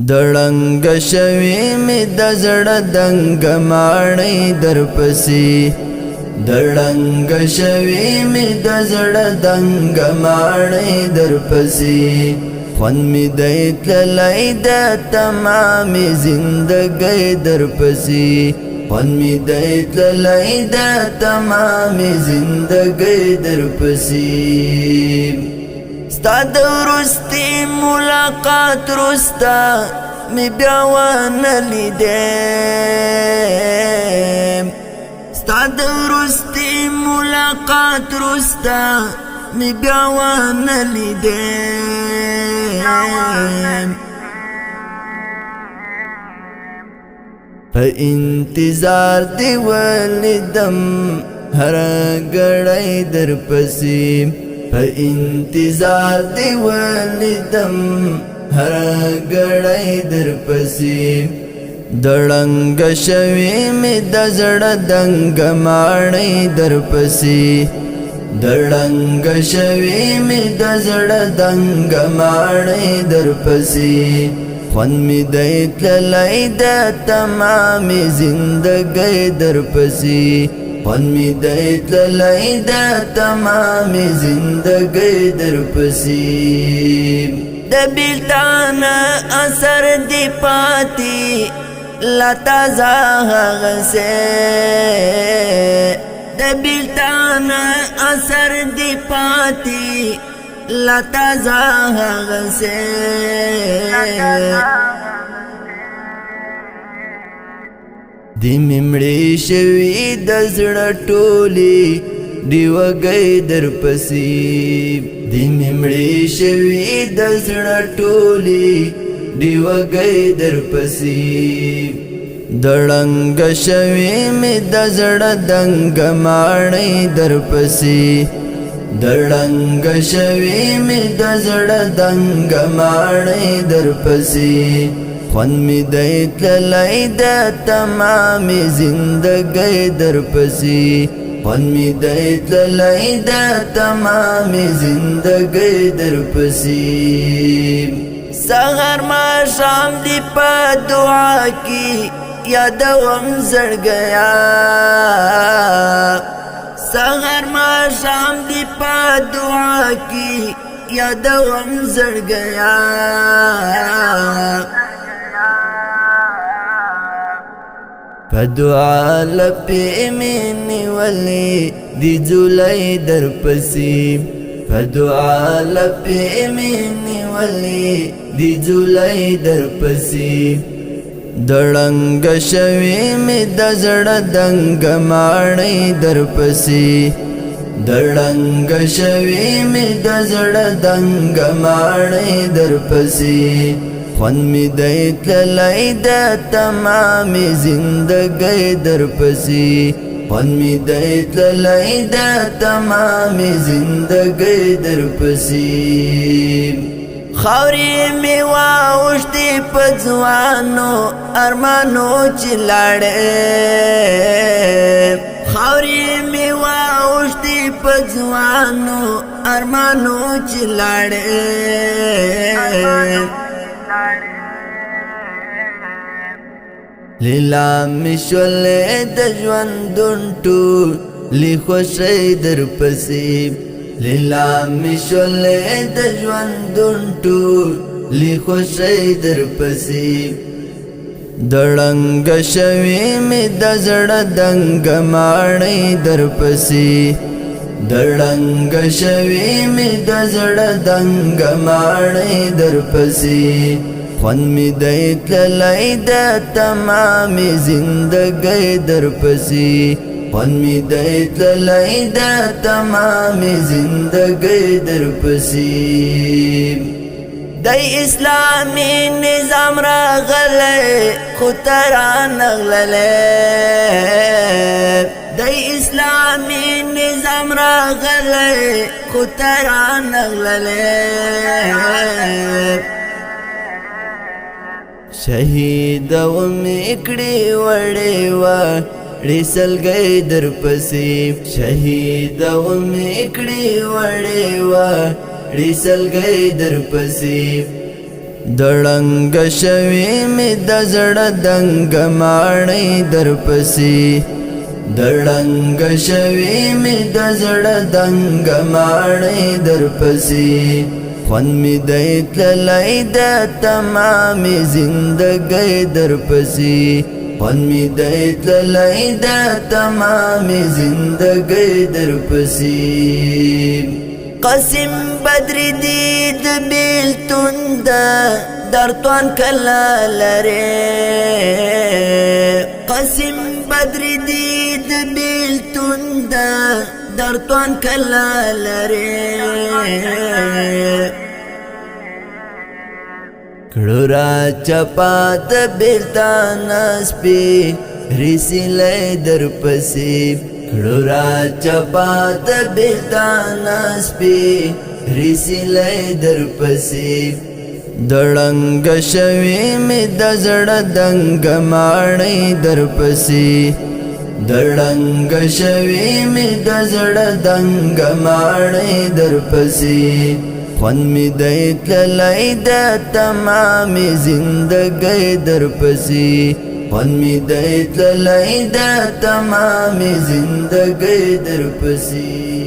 دړنګ شوی می د زړه دنګ ماڼۍ در پسې دړنګ شوی می د زړه دنګ ماڼۍ در پسې خوند می دی تللی د تمامې زندګۍ در پسې خوند می دی تللی د تمامې زندګۍ در پسې ستا د وروستي ملاقات وروسته مې بیا ونه لیدم ستا د وروستي ملاقات وروسته مې بیا ونه لیدم په انتظار دې ولیدم هره ګړۍ در پسې په انتظار دی ولیدم هره ګړۍ در پسې دړنګ شوی می د زړه دنګ ماڼۍ در پسې دړنګ شوی می د زړه دنګ ماڼۍ در پسې خوند می دی تللی د تمامې زندګۍ در پسې خوند می دی تللی د تمامې زندګۍ در پسې د بیلتان اثر دی پاتې لا تازه هغسې د بیلتان اثر دی پاتې لا تازه هغسې دی ممړې شوی د زړه ټولې ډیوګۍ در پسې دی ممړې شوی د زړه ټولې ډیوګۍ در پسې دړنګ شوی می د زړه دنګ ماڼۍ در پسې دړنګ شوی می د زړه دنګ ماڼۍ در پسې خوند می دی تللی د تمامې زندګۍ در پسې خوند می دی تللی د تمامې زندګۍ در پسې سحر ماښام دی په دعا کې یادوم زړګیا سحر ماښام دی په دعا کې یادوم زړګیا په دعا لپې مې نیولې دی جولۍ در پسې په دعا لپې مې نیولې دی جولۍ در پسې دړنګ شوی مې د زړه دنګ ماڼۍ در پسې دړنګ شوی مې د زړه دنګ ماڼۍ در پسې خوند می دی تللی د تمامې زندګۍ در پسې خوند می دی تللی د تمامې زندګۍ در پسې خاورې مې واوښتې په ځوانو ارمانو چې لاړې خاورې مې واوښتې په ځوانو ارمانو چې لاړې لیلامې شولې د ژوندون ټولې خوښۍ در پسې لیلامې شولې د ژوندون ټولې خوښۍ در پسې دړنګ شوی مې د زړه دنګ ماڼۍ در پسې دړنګ شوی مې د زړه دنګ ماڼۍ در پسې خوند می دی تللی د تمامې زندګۍ در پسې خوند می دی تللی د تمامې زندګۍ در پسې دی اسلامي نظام راغلی خو ته رانغللی دی اسلامي نظام راغلی خو ته رانغللی شهید و میکړي وړې وړې سلګۍ در پسې شهید و میکړي وړې وړې سلګۍ در پسې دړنګ شوی می د زړه دنګ ماڼۍ درپسې دړنګ شوی می د زړه دنګ ماڼۍ درپسې خوند می دی تللی د تمامې زندګۍ درپسې خوند می دی تللی د تمامې زندګۍ درپسې قاسم بدر دید بیلتون دا درتوان کلا لره قاسم بدر دید بیلتون دا درتوان کلا لره کړو را چپات بیلتان سپی ریسیلی درپسې کړو را چپات بیلتان سپی ریسیلی درپسې دړنګ شوی می د زړه دنګ ماڼۍ درپسې دړنګ شوی می د زړه دنګ ماڼۍ درپسې خوند می دی تللی د تمامې زندګۍ درپسې خوند می دی تللی د تمامې زندګۍ درپسې